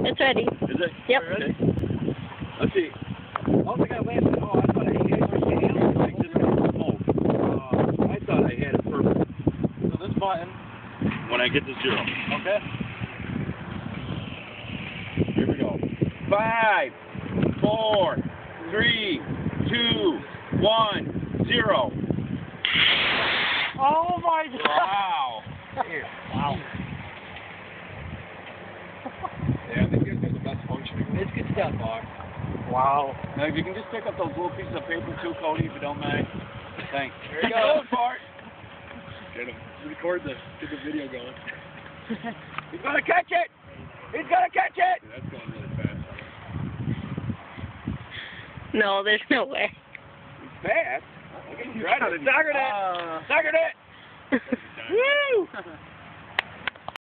It's ready. Is it? Yep. Ready? Let's see. Oh, I got last. Oh, I thought I had it. I thought I had it perfect. So this button, when I get to 0, okay? Here we go. 5, 4, 3, 2, 1, 0. Oh my God! Wow. Wow. Yeah, I think this is the best functioning. It's good stuff. Wow. Now, if you can just pick up those little pieces of paper too, Cody, if you don't mind. Thanks. There you go. Bart. Get him. Record this. Get the video going. He's gonna catch it. He's gonna catch it. Yeah, that's going really fast. No, there's no way. He's fast. Look at him. Suckered it. Suckered it. Woo!